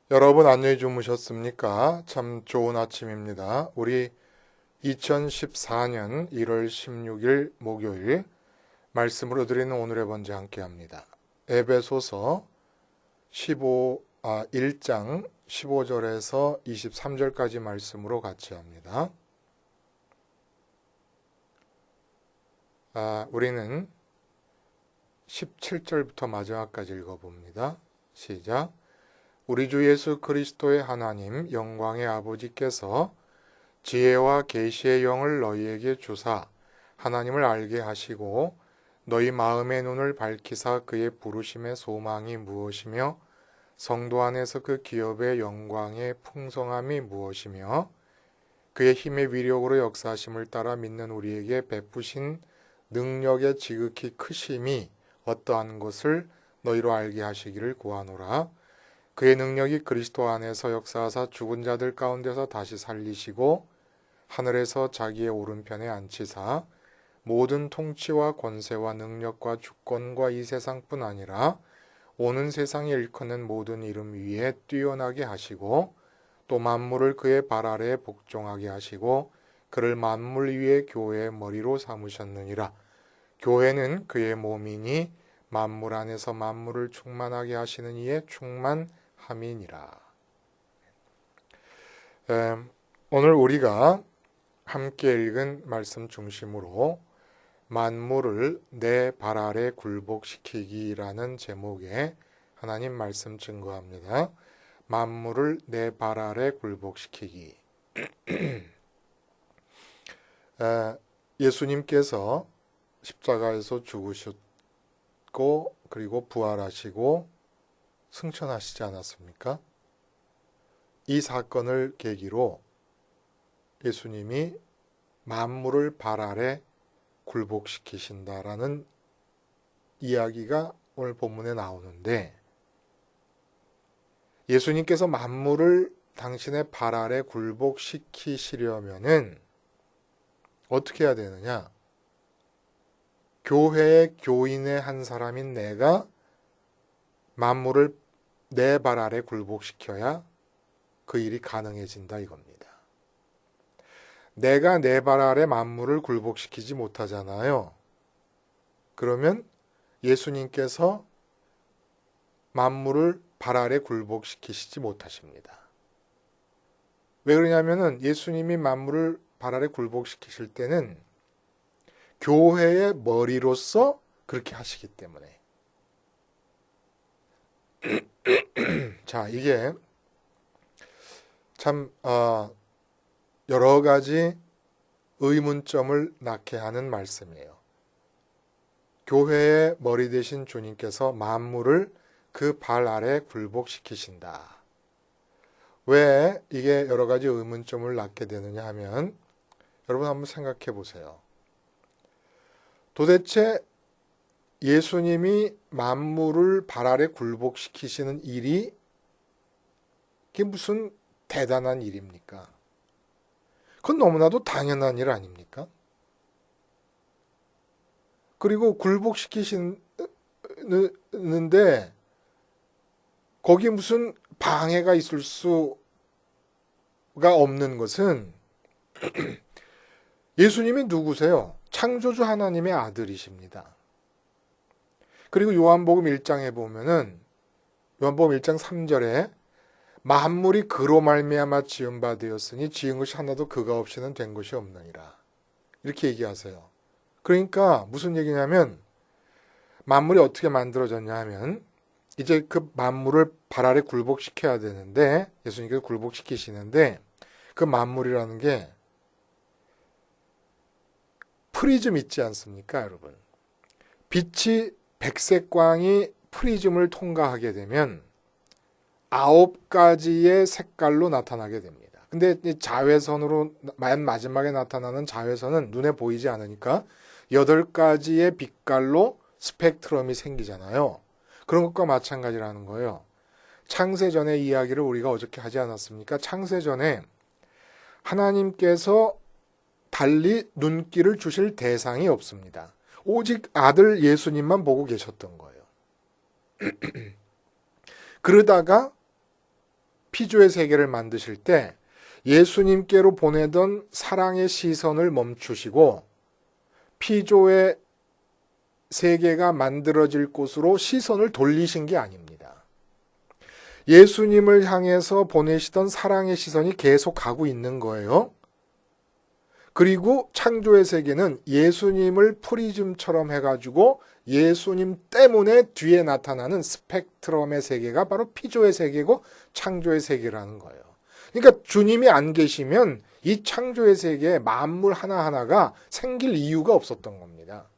여러분 안녕히 주무셨습니까? 참 좋은 아침입니다. 우리 2014년 1월 16일 목요일 말씀으로 드리는 오늘의 번제 함께 합니다. 에베소서 1장 15절에서 23절까지 말씀으로 같이 합니다. 우리는 17절부터 마지막까지 읽어봅니다. 시작. 우리 주 예수 그리스도의 하나님 영광의 아버지께서 지혜와 계시의 영을 너희에게 주사 하나님을 알게 하시고 너희 마음의 눈을 밝히사 그의 부르심의 소망이 무엇이며 성도 안에서 그 기업의 영광의 풍성함이 무엇이며 그의 힘의 위력으로 역사하심을 따라 믿는 우리에게 베푸신 능력의 지극히 크심이 어떠한 것을 너희로 알게 하시기를 구하노라. 그의 능력이 그리스도 안에서 역사하사 죽은 자들 가운데서 다시 살리시고 하늘에서 자기의 오른편에 앉히사 모든 통치와 권세와 능력과 주권과 이 세상뿐 아니라 오는 세상에 일컫는 모든 이름 위에 뛰어나게 하시고 또 만물을 그의 발 아래에 복종하게 하시고 그를 만물 위에 교회의 머리로 삼으셨느니라. 교회는 그의 몸이니 만물 안에서 만물을 충만하게 하시는 이의 충만함이니라. 오늘 우리가 함께 읽은 말씀 중심으로 만물을 내 발 아래 굴복시키기라는 제목의 하나님 말씀 증거합니다. 만물을 내 발 아래 굴복시키기. 예수님께서 십자가에서 죽으셨고 그리고 부활하시고 승천하시지 않았습니까? 이 사건을 계기로 예수님이 만물을 발 아래 굴복시키신다라는 이야기가 오늘 본문에 나오는데 예수님께서 만물을 당신의 발 아래 굴복시키시려면은 어떻게 해야 되느냐? 교회의 교인의 한 사람인 내가 만물을 내 발 아래 굴복시켜야 그 일이 가능해진다 이겁니다. 내가 내 발 아래 만물을 굴복시키지 못하잖아요. 그러면 예수님께서 만물을 발 아래 굴복시키시지 못하십니다. 왜 그러냐면은 예수님이 만물을 발 아래 굴복시키실 때는 교회의 머리로서 그렇게 하시기 때문에. 자, 이게 참 여러 가지 의문점을 낳게 하는 말씀이에요. 교회의 머리 되신 주님께서 만물을 그 발 아래 굴복시키신다. 왜 이게 여러 가지 의문점을 낳게 되느냐 하면 여러분 한번 생각해 보세요. 도대체 예수님이 만물을 발 아래 굴복시키시는 일이 그게 무슨 대단한 일입니까? 그건 너무나도 당연한 일 아닙니까? 그리고 굴복시키시는데 거기에 무슨 방해가 있을 수가 없는 것은 예수님이 누구세요? 창조주 하나님의 아들이십니다. 그리고 요한복음 1장에 보면은 요한복음 1장 3절에 만물이 그로 말미암아 지은 바 되었으니 지은 것이 하나도 그가 없이는 된 것이 없느니라. 이렇게 얘기하세요. 그러니까 무슨 얘기냐면 만물이 어떻게 만들어졌냐 하면 이제 그 만물을 발 아래 굴복시켜야 되는데 예수님께서 굴복시키시는데 그 만물이라는 게 프리즘 있지 않습니까, 여러분? 빛이 백색광이 프리즘을 통과하게 되면 9가지의 색깔로 나타나게 됩니다. 근데 자외선으로 맨 마지막에 나타나는 자외선은 눈에 보이지 않으니까 8가지의 빛깔로 스펙트럼이 생기잖아요. 그런 것과 마찬가지라는 거예요. 창세전의 이야기를 우리가 어저께 하지 않았습니까? 창세전에 하나님께서 달리 눈길을 주실 대상이 없습니다. 오직 아들 예수님만 보고 계셨던 거예요. 그러다가 피조의 세계를 만드실 때 예수님께로 보내던 사랑의 시선을 멈추시고 피조의 세계가 만들어질 곳으로 시선을 돌리신 게 아닙니다. 예수님을 향해서 보내시던 사랑의 시선이 계속 가고 있는 거예요. 그리고 창조의 세계는 예수님을 프리즘처럼 해가지고 예수님 때문에 뒤에 나타나는 스펙트럼의 세계가 바로 피조의 세계고 창조의 세계라는 거예요. 그러니까 주님이 안 계시면 이 창조의 세계에 만물 하나하나가 생길 이유가 없었던 겁니다.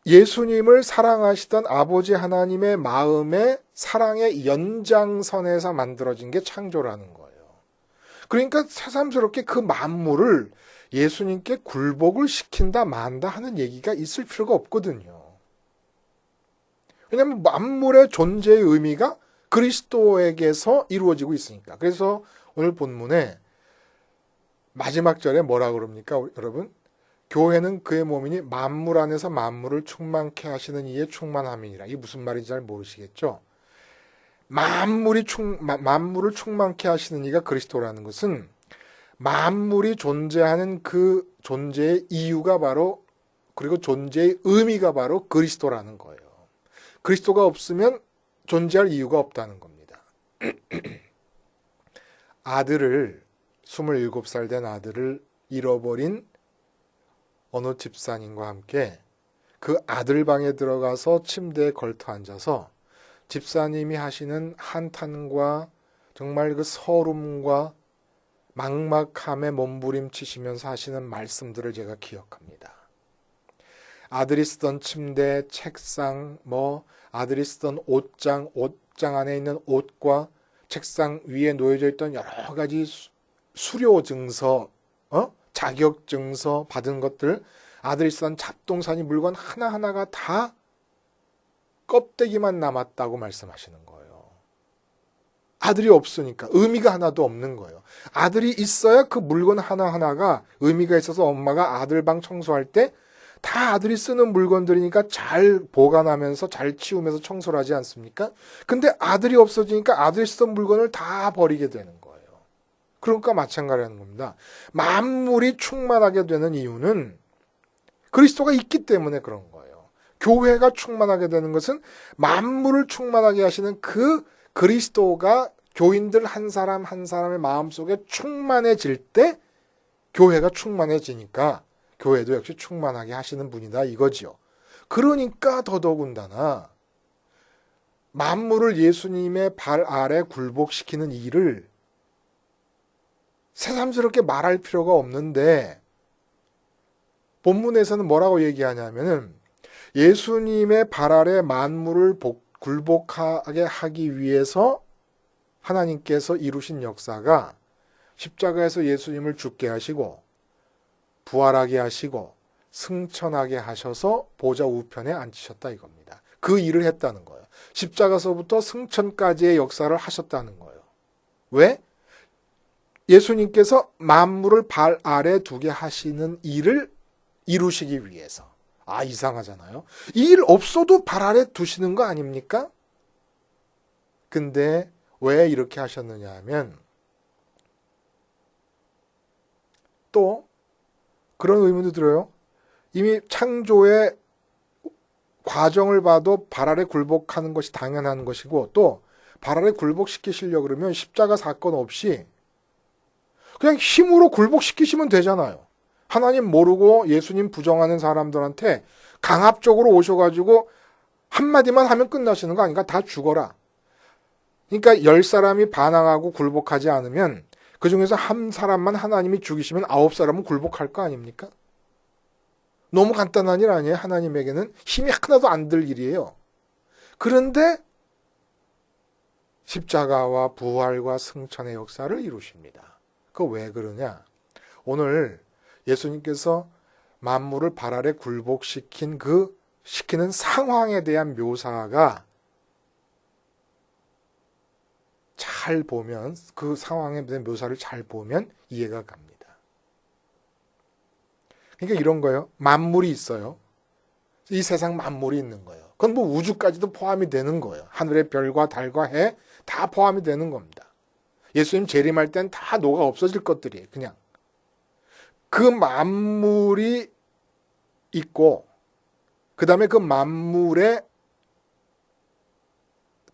예수님을 사랑하시던 아버지 하나님의 마음의 사랑의 연장선에서 만들어진 게 창조라는 거예요. 그러니까 새삼스럽게 그 만물을 예수님께 굴복을 시킨다 만다 하는 얘기가 있을 필요가 없거든요. 왜냐하면 만물의 존재의 의미가 그리스도에게서 이루어지고 있으니까. 그래서 오늘 본문에 마지막 절에 뭐라 그럽니까, 여러분? 교회는 그의 몸이니 만물 안에서 만물을 충만케 하시는 이의 충만함이니라. 이게 무슨 말인지 잘 모르시겠죠? 만물을 충만케 하시는 이가 그리스도라는 것은 만물이 존재하는 그 존재의 이유가 바로, 그리고 존재의 의미가 바로 그리스도라는 거예요. 그리스도가 없으면 존재할 이유가 없다는 겁니다. 아들을, 27살 된 아들을 잃어버린 어느 집사님과 함께 그 아들 방에 들어가서 침대에 걸터 앉아서 집사님이 하시는 한탄과 정말 그 서름과 막막함에 몸부림치시면서 하시는 말씀들을 제가 기억합니다. 아들이 쓰던 침대, 책상, 아들이 쓰던 옷장 안에 있는 옷과 책상 위에 놓여져 있던 여러 가지 수료 증서, 자격 증서 받은 것들, 아들이 쓰던 잡동사니 물건 하나하나가 다 껍데기만 남았다고 말씀하시는 거예요. 아들이 없으니까 의미가 하나도 없는 거예요. 아들이 있어야 그 물건 하나하나가 의미가 있어서 엄마가 아들 방 청소할 때 다 아들이 쓰는 물건들이니까 잘 보관하면서 잘 치우면서 청소를 하지 않습니까? 근데 아들이 없어지니까 아들이 쓰던 물건을 다 버리게 되는 거예요. 그러니까 마찬가지라는 겁니다. 만물이 충만하게 되는 이유는 그리스도가 있기 때문에 그런 거예요. 교회가 충만하게 되는 것은 만물을 충만하게 하시는 그 그리스도가 교인들 한 사람 한 사람의 마음속에 충만해질 때 교회가 충만해지니까 교회도 역시 충만하게 하시는 분이다 이거지요. 그러니까 더더군다나 만물을 예수님의 발 아래 굴복시키는 일을 새삼스럽게 말할 필요가 없는데 본문에서는 뭐라고 얘기하냐면은 예수님의 발 아래 만물을 굴복하게 하기 위해서 하나님께서 이루신 역사가 십자가에서 예수님을 죽게 하시고 부활하게 하시고 승천하게 하셔서 보좌 우편에 앉히셨다 이겁니다. 그 일을 했다는 거예요. 십자가서부터 승천까지의 역사를 하셨다는 거예요. 왜? 예수님께서 만물을 발 아래 두게 하시는 일을 이루시기 위해서. 아, 이상하잖아요. 이 일 없어도 발 아래 두시는 거 아닙니까? 근데 왜 이렇게 하셨느냐 하면 또 그런 의문도 들어요. 이미 창조의 과정을 봐도 발 아래 굴복하는 것이 당연한 것이고 또 발 아래 굴복시키시려고 그러면 십자가 사건 없이 그냥 힘으로 굴복시키시면 되잖아요. 하나님 모르고 예수님 부정하는 사람들한테 강압적으로 오셔가지고 한마디만 하면 끝나시는 거 아닌가? 다 죽어라. 그러니까 10사람이 반항하고 굴복하지 않으면 그 중에서 한 사람만 하나님이 죽이시면 9사람은 굴복할 거 아닙니까? 너무 간단한 일 아니에요? 하나님에게는 힘이 하나도 안 들 일이에요. 그런데 십자가와 부활과 승천의 역사를 이루십니다. 그거 왜 그러냐? 오늘 예수님께서 만물을 발 아래 굴복시킨 시키는 상황에 대한 묘사가 잘 보면 그 상황에 대한 묘사를 잘 보면 이해가 갑니다. 그러니까 이런 거예요. 만물이 있어요. 이 세상 만물이 있는 거예요. 그건 뭐 우주까지도 포함이 되는 거예요. 하늘의 별과 달과 해 다 포함이 되는 겁니다. 예수님 재림할 땐 다 녹아 없어질 것들이에요. 그냥. 그 만물이 있고 그 다음에 그 만물에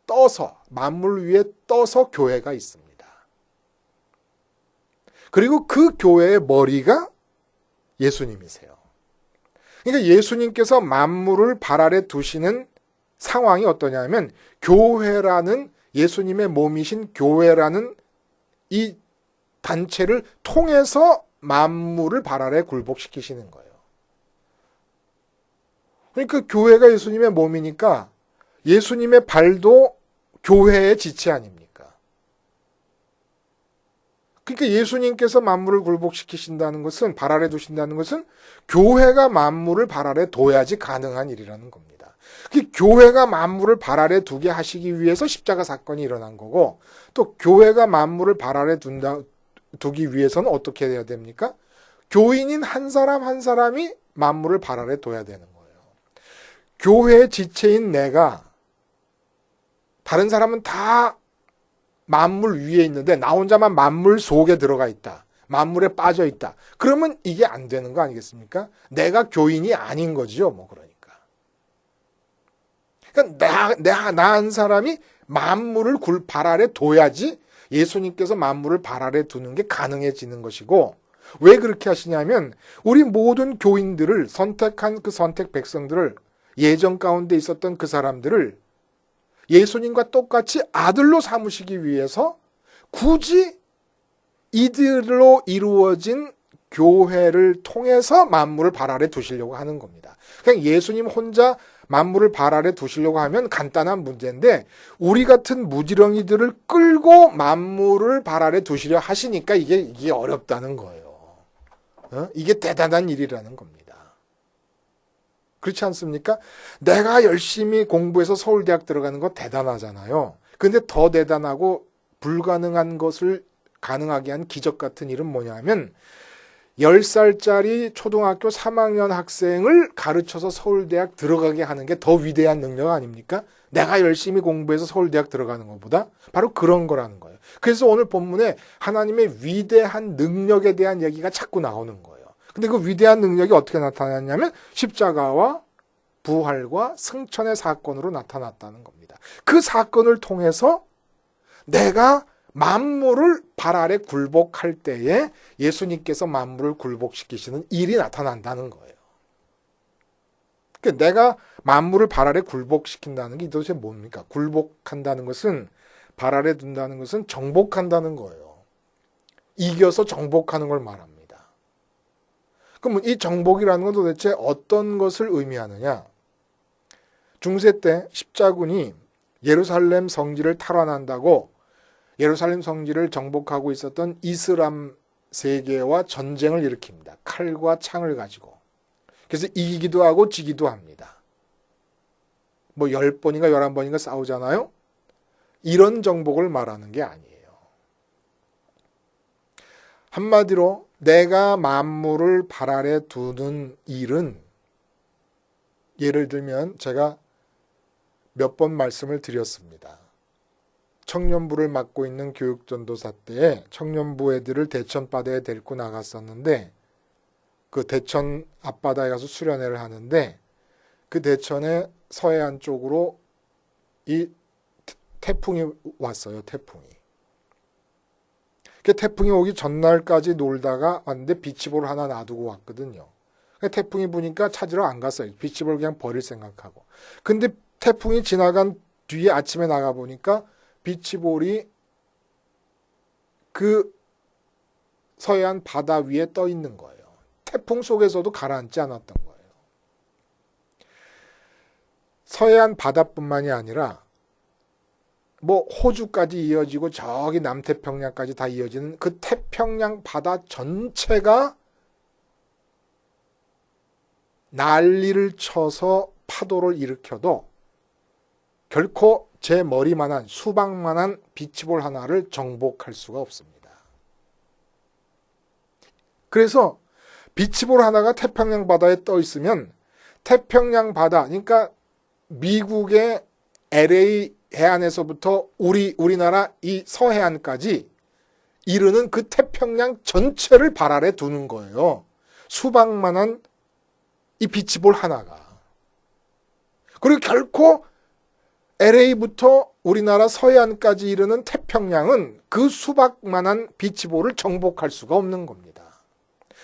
떠서 만물 위에 떠서 교회가 있습니다. 그리고 그 교회의 머리가 예수님이세요. 그러니까 예수님께서 만물을 발 아래 두시는 상황이 어떠냐면 교회라는 예수님의 몸이신 교회라는 이 단체를 통해서 만물을 발 아래 굴복시키시는 거예요. 그러니까 교회가 예수님의 몸이니까 예수님의 발도 교회의 지체 아닙니까? 그러니까 예수님께서 만물을 굴복시키신다는 것은, 발 아래 두신다는 것은 교회가 만물을 발 아래 둬야지 가능한 일이라는 겁니다. 그 교회가 만물을 발 아래 두게 하시기 위해서 십자가 사건이 일어난 거고, 또 교회가 만물을 발 아래 두기 위해서는 어떻게 해야 됩니까? 교인인 한 사람 한 사람이 만물을 발 아래 둬야 되는 거예요. 교회의 지체인 내가, 다른 사람은 다 만물 위에 있는데 나 혼자만 만물 속에 들어가 있다. 만물에 빠져 있다. 그러면 이게 안 되는 거 아니겠습니까? 내가 교인이 아닌 거죠. 뭐 그러니까. 그러니까 나 한 사람이 만물을 발 아래 둬야지 예수님께서 만물을 발 아래 두는 게 가능해지는 것이고, 왜 그렇게 하시냐면 우리 모든 교인들을 선택한 그 선택 백성들을, 예정 가운데 있었던 그 사람들을 예수님과 똑같이 아들로 삼으시기 위해서 굳이 이들로 이루어진 교회를 통해서 만물을 발 아래 두시려고 하는 겁니다. 그냥 예수님 혼자 만물을 발 아래 두시려고 하면 간단한 문제인데, 우리 같은 무지렁이들을 끌고 만물을 발 아래 두시려 하시니까 이게 어렵다는 거예요. 이게 대단한 일이라는 겁니다. 그렇지 않습니까? 내가 열심히 공부해서 서울대학 들어가는 거 대단하잖아요. 근데 더 대단하고 불가능한 것을 가능하게 한 기적 같은 일은 뭐냐면 10살짜리 초등학교 3학년 학생을 가르쳐서 서울대학 들어가게 하는 게 더 위대한 능력 아닙니까? 내가 열심히 공부해서 서울대학 들어가는 것보다 바로 그런 거라는 거예요. 그래서 오늘 본문에 하나님의 위대한 능력에 대한 얘기가 자꾸 나오는 거예요. 근데 그 위대한 능력이 어떻게 나타났냐면 십자가와 부활과 승천의 사건으로 나타났다는 겁니다. 그 사건을 통해서 내가 만물을 발 아래 굴복할 때에 예수님께서 만물을 굴복시키시는 일이 나타난다는 거예요. 그러니까 내가 만물을 발 아래 굴복시킨다는 게 도대체 뭡니까? 굴복한다는 것은, 발 아래 둔다는 것은 정복한다는 거예요. 이겨서 정복하는 걸 말합니다. 그럼 이 정복이라는 건 도대체 어떤 것을 의미하느냐? 중세 때 십자군이 예루살렘 성지를 탈환한다고 예루살렘 성지를 정복하고 있었던 이슬람 세계와 전쟁을 일으킵니다. 칼과 창을 가지고. 그래서 이기기도 하고 지기도 합니다. 뭐 10번인가 11번인가 싸우잖아요. 이런 정복을 말하는 게 아니에요. 한마디로 내가 만물을 발 아래 두는 일은, 예를 들면 제가 몇 번 말씀을 드렸습니다. 청년부를 맡고 있는 교육전도사 때에 청년부 애들을 대천 바다에 데리고 나갔었는데, 그 대천 앞바다에 가서 수련회를 하는데 그 대천의 서해안 쪽으로 이 태풍이 왔어요. 태풍이 오기 전날까지 놀다가 왔는데 비치볼 하나 놔두고 왔거든요. 태풍이 부니까 찾으러 안 갔어요. 비치볼 그냥 버릴 생각하고. 근데 태풍이 지나간 뒤에 아침에 나가보니까 비치볼이 그 서해안 바다 위에 떠 있는 거예요. 태풍 속에서도 가라앉지 않았던 거예요. 서해안 바다뿐만이 아니라 뭐 호주까지 이어지고 저기 남태평양까지 다 이어지는 그 태평양 바다 전체가 난리를 쳐서 파도를 일으켜도 결코 제 머리만한, 수박만한 비치볼 하나를 정복할 수가 없습니다. 그래서 비치볼 하나가 태평양 바다에 떠 있으면 태평양 바다, 그러니까 미국의 LA 해안에서부터 우리나라 이 서해안까지 이르는 그 태평양 전체를 발 아래 두는 거예요. 수박만한 이 비치볼 하나가. 그리고 결코 LA부터 우리나라 서해안까지 이르는 태평양은 그 수박만한 비치볼을 정복할 수가 없는 겁니다.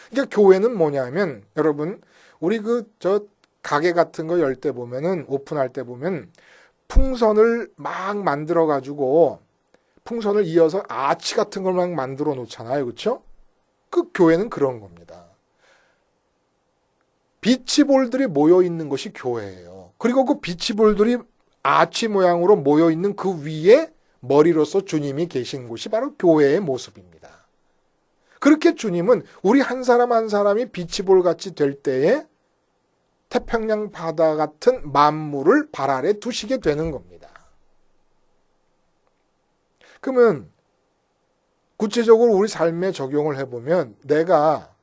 그러니까 교회는 뭐냐면, 여러분, 우리 가게 같은 거 열 때 보면은, 오픈할 때 보면, 풍선을 막 만들어가지고, 풍선을 이어서 아치 같은 걸 막 만들어 놓잖아요. 그렇죠? 그 교회는 그런 겁니다. 비치볼들이 모여 있는 것이 교회예요. 그리고 그 비치볼들이 아치 모양으로 모여 있는 그 위에 머리로서 주님이 계신 곳이 바로 교회의 모습입니다. 그렇게 주님은 우리 한 사람 한 사람이 비치볼 같이 될 때에 태평양 바다 같은 만물을 발 아래 두시게 되는 겁니다. 그러면 구체적으로 우리 삶에 적용을 해보면 내가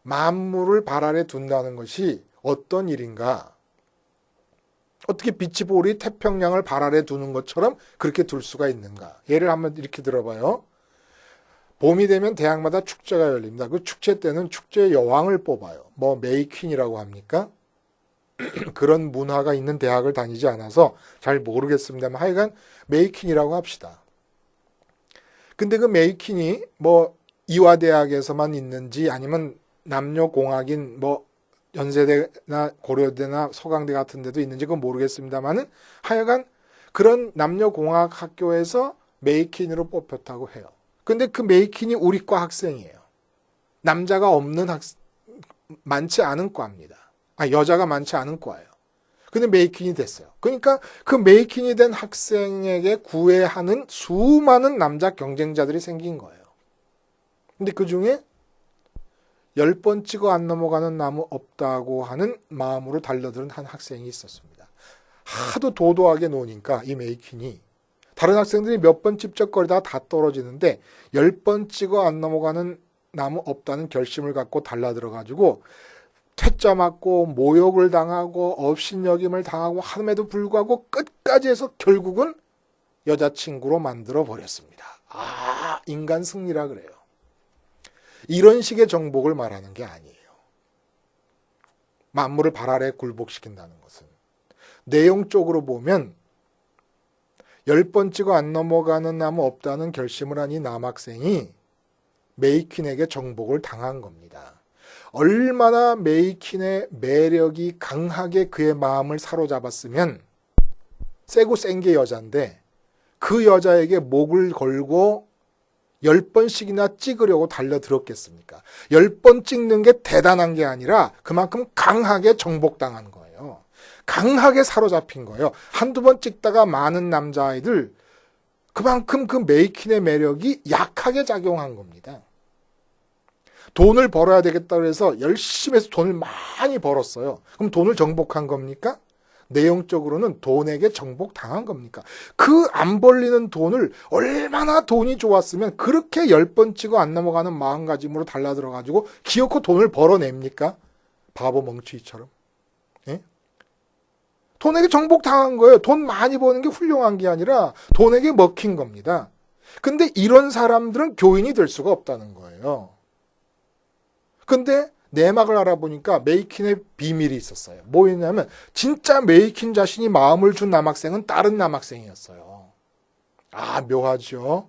만물을 발 아래 둔다는 것이 어떤 일인가? 어떻게 비치볼이 태평양을 발 아래 두는 것처럼 그렇게 둘 수가 있는가? 예를 한번 이렇게 들어봐요. 봄이 되면 대학마다 축제가 열립니다. 그 축제 때는 축제의 여왕을 뽑아요. 뭐 메이퀸이라고 합니까? 그런 문화가 있는 대학을 다니지 않아서 잘 모르겠습니다만 하여간 메이퀸이라고 합시다. 근데 그 메이퀸이 뭐 이화대학에서만 있는지 아니면 남녀공학인 뭐 연세대나 고려대나 서강대 같은 데도 있는지 그건 모르겠습니다만은 하여간 그런 남녀공학 학교에서 메이퀸으로 뽑혔다고 해요. 근데 그 메이퀸이 우리 과 학생이에요. 남자가 없는 많지 않은 과입니다. 여자가 많지 않은 과예요. 근데 메이퀸이 됐어요. 그러니까 그 메이퀸이 된 학생에게 구애하는 수많은 남자 경쟁자들이 생긴 거예요. 근데 그 중에 10번 찍어 안 넘어가는 나무 없다고 하는 마음으로 달려드는 한 학생이 있었습니다. 하도 도도하게 노니까 이 메이퀸이 다른 학생들이 몇 번 찝쩍거리다가 다 떨어지는데 10번 찍어 안 넘어가는 나무 없다는 결심을 갖고 달라들어가지고 퇴짜 맞고 모욕을 당하고 업신여김을 당하고 함에도 불구하고 끝까지 해서 결국은 여자친구로 만들어 버렸습니다. 인간 승리라 그래요. 이런 식의 정복을 말하는 게 아니에요. 만물을 발 아래 굴복시킨다는 것은 내용적으로 보면 10번 찍어 안 넘어가는 나무 없다는 결심을 한 이 남학생이 메이퀸에게 정복을 당한 겁니다. 얼마나 메이퀸의 매력이 강하게 그의 마음을 사로잡았으면 세고 센 게 여잔데 그 여자에게 목을 걸고 10번씩이나 찍으려고 달려들었겠습니까? 10번 찍는 게 대단한 게 아니라 그만큼 강하게 정복당한 거예요. 강하게 사로잡힌 거예요. 한두 번 찍다가 많은 남자아이들 그만큼 그 메이퀸의 매력이 약하게 작용한 겁니다. 돈을 벌어야 되겠다고 해서 열심히 해서 돈을 많이 벌었어요. 그럼 돈을 정복한 겁니까? 내용적으로는 돈에게 정복당한 겁니까? 그 안 벌리는 돈을 얼마나 돈이 좋았으면 그렇게 10번 찍어 안 넘어가는 마음가짐으로 달라들어가지고 기어코 돈을 벌어냅니까? 바보 멍치이처럼. 예? 돈에게 정복당한 거예요. 돈 많이 버는 게 훌륭한 게 아니라 돈에게 먹힌 겁니다. 근데 이런 사람들은 교인이 될 수가 없다는 거예요. 근데 내막을 알아보니까 메이퀸의 비밀이 있었어요. 뭐였냐면 진짜 메이퀸 자신이 마음을 준 남학생은 다른 남학생이었어요. 묘하죠.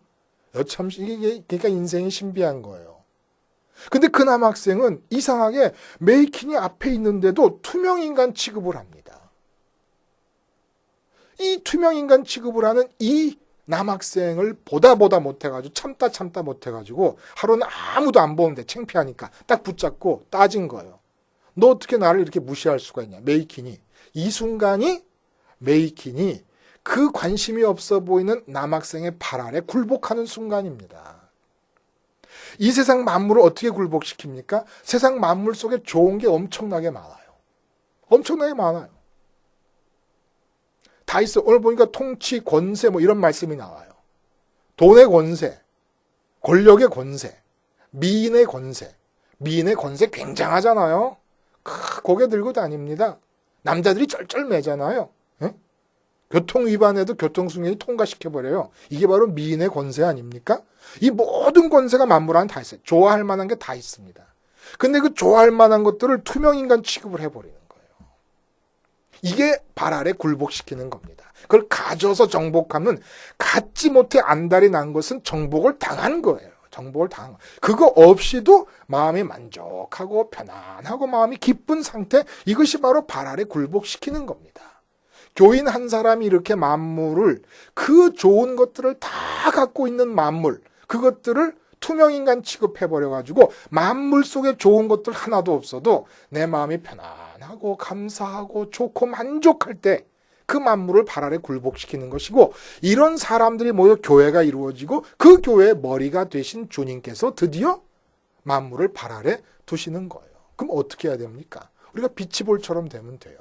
참 이게 그러니까 인생이 신비한 거예요. 근데 그 남학생은 이상하게 메이퀸이 앞에 있는데도 투명인간 취급을 합니다. 이 투명인간 취급을 하는 이 남학생을 보다 못해가지고 참다 못해가지고 하루는 아무도 안 보는데 창피하니까 딱 붙잡고 따진 거예요. 너 어떻게 나를 이렇게 무시할 수가 있냐. 메이퀸이. 이 순간이 메이퀸이 그 관심이 없어 보이는 남학생의 발 아래 굴복하는 순간입니다. 이 세상 만물을 어떻게 굴복시킵니까? 세상 만물 속에 좋은 게 엄청나게 많아요. 엄청나게 많아요. 다 있어. 오늘 보니까 통치, 권세 뭐 이런 말씀이 나와요. 돈의 권세, 권력의 권세, 미인의 권세. 미인의 권세 굉장하잖아요. 고개 들고 다닙니다. 남자들이 쩔쩔매잖아요. 예? 교통 위반해도 교통승령이 통과시켜버려요. 이게 바로 미인의 권세 아닙니까? 이 모든 권세가 만물 안에 다 있어요. 좋아할 만한 게 다 있습니다. 근데 그 좋아할 만한 것들을 투명인간 취급을 해버리는 거예요. 이게 발 아래 굴복시키는 겁니다. 그걸 가져서 정복하면 갖지 못해 안달이 난 것은 정복을 당한 거예요. 정복을 당한 거예요. 그거 없이도 마음이 만족하고 편안하고 마음이 기쁜 상태, 이것이 바로 발 아래 굴복시키는 겁니다. 교인 한 사람이 이렇게 만물을, 그 좋은 것들을 다 갖고 있는 만물, 그것들을 투명인간 취급해버려가지고 만물 속에 좋은 것들 하나도 없어도 내 마음이 편안하고 감사하고 좋고 만족할 때 그 만물을 발 아래 굴복시키는 것이고, 이런 사람들이 모여 교회가 이루어지고 그 교회의 머리가 되신 주님께서 드디어 만물을 발 아래 두시는 거예요. 그럼 어떻게 해야 됩니까? 우리가 비치볼처럼 되면 돼요.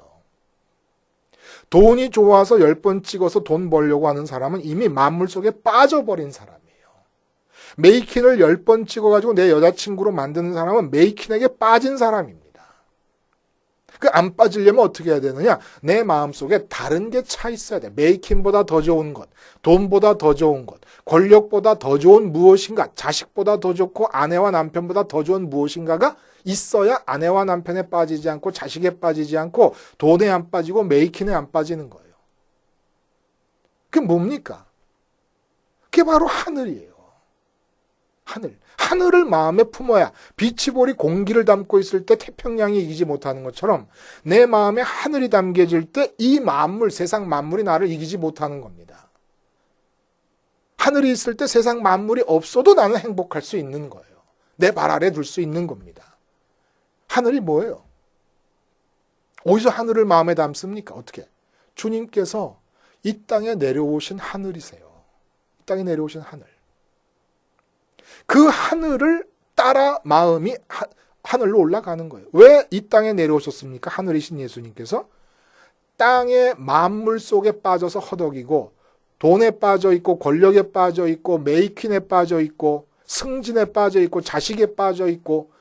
돈이 좋아서 10번 찍어서 돈 벌려고 하는 사람은 이미 만물 속에 빠져버린 사람이에요. 메이킨을 10번 찍어가지고 내 여자친구로 만드는 사람은 메이킨에게 빠진 사람입니다. 그 안 빠지려면 어떻게 해야 되느냐? 내 마음속에 다른 게 차 있어야 돼. 메이킨보다 더 좋은 것, 돈보다 더 좋은 것, 권력보다 더 좋은 무엇인가, 자식보다 더 좋고 아내와 남편보다 더 좋은 무엇인가가 있어야 아내와 남편에 빠지지 않고 자식에 빠지지 않고 돈에 안 빠지고 메이킨에 안 빠지는 거예요. 그게 뭡니까? 그게 바로 하늘이에요. 하늘. 하늘을 마음에 품어야, 비치볼이 공기를 담고 있을 때 태평양이 이기지 못하는 것처럼 내 마음에 하늘이 담겨질 때 이 만물, 세상 만물이 나를 이기지 못하는 겁니다. 하늘이 있을 때 세상 만물이 없어도 나는 행복할 수 있는 거예요. 내 발 아래 둘 수 있는 겁니다. 하늘이 뭐예요? 어디서 하늘을 마음에 담습니까? 어떻게? 주님께서 이 땅에 내려오신 하늘이세요. 이 땅에 내려오신 하늘. 그 하늘을 따라 마음이 하늘로 올라가는 거예요. 왜 이 땅에 내려오셨습니까? 하늘이신 예수님께서 땅의 만물 속에 빠져서 허덕이고 돈에 빠져 있고 권력에 빠져 있고 메이킹에 빠져 있고 승진에 빠져 있고 자식에 빠져 있고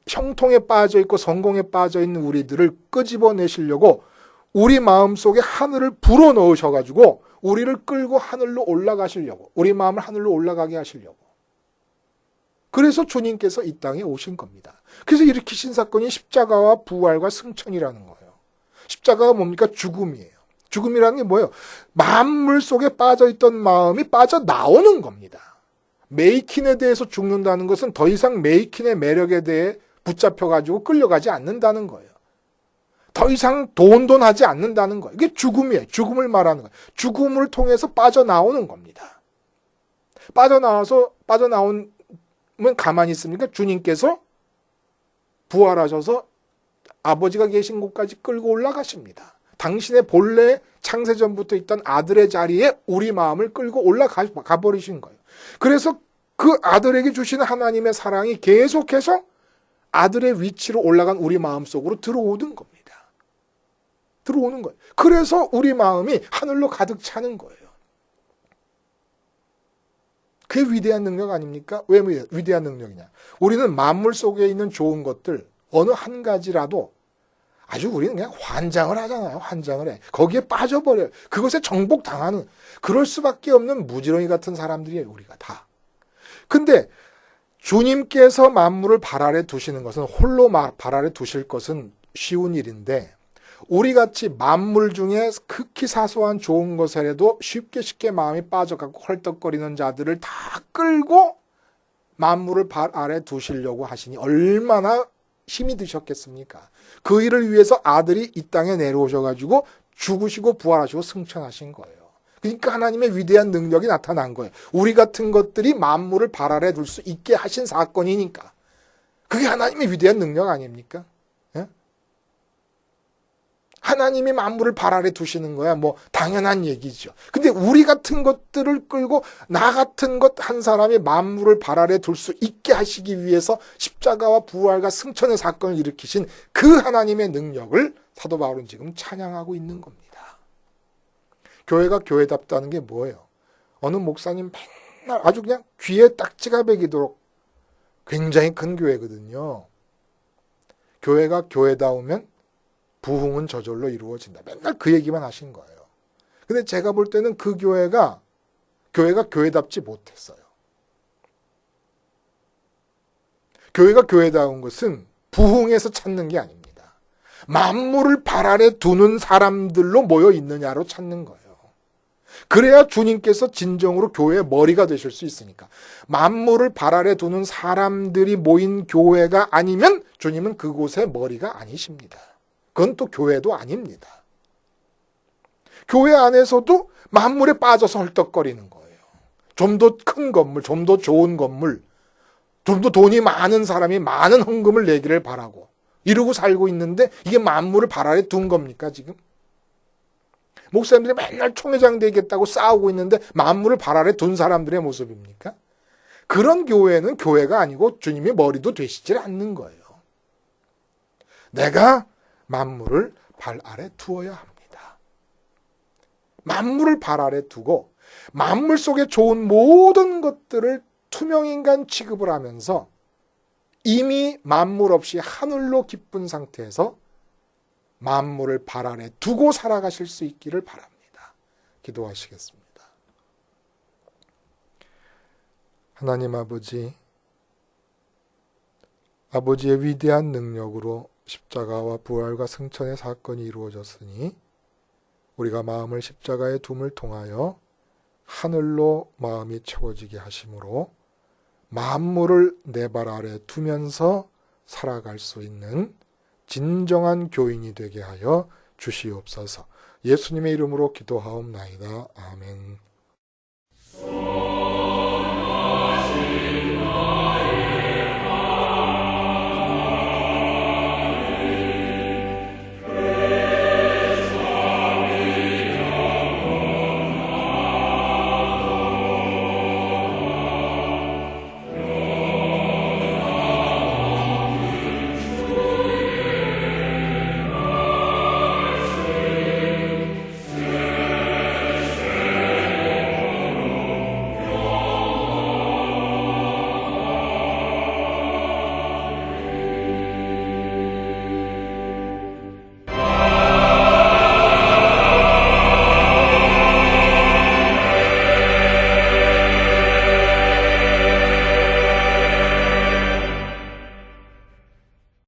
형통에 빠져 있고 성공에 빠져 있는 우리들을 끄집어내시려고 우리 마음속에 하늘을 불어넣으셔가지고 우리를 끌고 하늘로 올라가시려고, 우리 마음을 하늘로 올라가게 하시려고. 그래서 주님께서 이 땅에 오신 겁니다. 그래서 일으키신 사건이 십자가와 부활과 승천이라는 거예요. 십자가가 뭡니까? 죽음이에요. 죽음이라는 게 뭐예요? 만물 속에 빠져있던 마음이 빠져나오는 겁니다. 메이킨에 대해서 죽는다는 것은 더 이상 메이킨의 매력에 대해 붙잡혀가지고 끌려가지 않는다는 거예요. 더 이상 돈하지 않는다는 거예요. 이게 죽음이에요. 죽음을 말하는 거예요. 죽음을 통해서 빠져나오는 겁니다. 빠져나오면 가만히 있습니까? 주님께서 부활하셔서 아버지가 계신 곳까지 끌고 올라가십니다. 당신의 본래 창세전부터 있던 아들의 자리에 우리 마음을 끌고 올라가 버리신 거예요. 그래서 그 아들에게 주시는 하나님의 사랑이 계속해서 아들의 위치로 올라간 우리 마음 속으로 들어오는 겁니다. 들어오는 거예요. 그래서 우리 마음이 하늘로 가득 차는 거예요. 그게 위대한 능력 아닙니까? 왜 위대한 능력이냐? 우리는 만물 속에 있는 좋은 것들 어느 한 가지라도 아주 우리는 그냥 환장을 하잖아요. 환장을 해. 거기에 빠져버려요. 그것에 정복당하는, 그럴 수밖에 없는 무지렁이 같은 사람들이에요. 우리가 다. 근데 주님께서 만물을 발 아래 두시는 것은, 홀로 발 아래 두실 것은 쉬운 일인데, 우리같이 만물 중에 극히 사소한 좋은 것에라도 쉽게 마음이 빠져갖고 헐떡거리는 자들을 다 끌고 만물을 발 아래 두시려고 하시니 얼마나 힘이 드셨겠습니까? 그 일을 위해서 아들이 이 땅에 내려오셔가지고 죽으시고 부활하시고 승천하신 거예요. 그러니까 하나님의 위대한 능력이 나타난 거예요. 우리 같은 것들이 만물을 발 아래 둘 수 있게 하신 사건이니까. 그게 하나님의 위대한 능력 아닙니까? 하나님이 만물을 발 아래 두시는 거야. 뭐 당연한 얘기죠. 근데 우리 같은 것들을 끌고 나 같은 것 한 사람이 만물을 발 아래 둘 수 있게 하시기 위해서 십자가와 부활과 승천의 사건을 일으키신 그 하나님의 능력을 사도 바울은 지금 찬양하고 있는 겁니다. 교회가 교회답다는 게 뭐예요? 어느 목사님 맨날 아주 그냥 귀에 딱지가 배기도록 굉장히 큰 교회거든요. 교회가 교회다우면 부흥은 저절로 이루어진다. 맨날 그 얘기만 하신 거예요. 근데 제가 볼 때는 그 교회가 교회답지 못했어요. 교회가 교회다운 것은 부흥에서 찾는 게 아닙니다. 만물을 발 아래 두는 사람들로 모여 있느냐로 찾는 거예요. 그래야 주님께서 진정으로 교회의 머리가 되실 수 있으니까. 만물을 발 아래 두는 사람들이 모인 교회가 아니면 주님은 그곳의 머리가 아니십니다. 그건 또 교회도 아닙니다. 교회 안에서도 만물에 빠져서 헐떡거리는 거예요. 좀 더 큰 건물, 좀 더 좋은 건물, 좀 더 돈이 많은 사람이 많은 헌금을 내기를 바라고 이러고 살고 있는데 이게 만물을 발 아래 둔 겁니까 지금? 목사님들이 맨날 총회장 되겠다고 싸우고 있는데 만물을 발 아래 둔 사람들의 모습입니까? 그런 교회는 교회가 아니고 주님의 머리도 되시질 않는 거예요. 내가 만물을 발 아래 두어야 합니다. 만물을 발 아래 두고 만물 속에 좋은 모든 것들을 투명인간 취급을 하면서 이미 만물 없이 하늘로 기쁜 상태에서 만물을 발 아래 두고 살아가실 수 있기를 바랍니다. 기도하시겠습니다. 하나님 아버지, 아버지의 위대한 능력으로 십자가와 부활과 승천의 사건이 이루어졌으니 우리가 마음을 십자가에 둠을 통하여 하늘로 마음이 채워지게 하심으로 만물을 내 발 아래 두면서 살아갈 수 있는 진정한 교인이 되게 하여 주시옵소서. 예수님의 이름으로 기도하옵나이다. 아멘.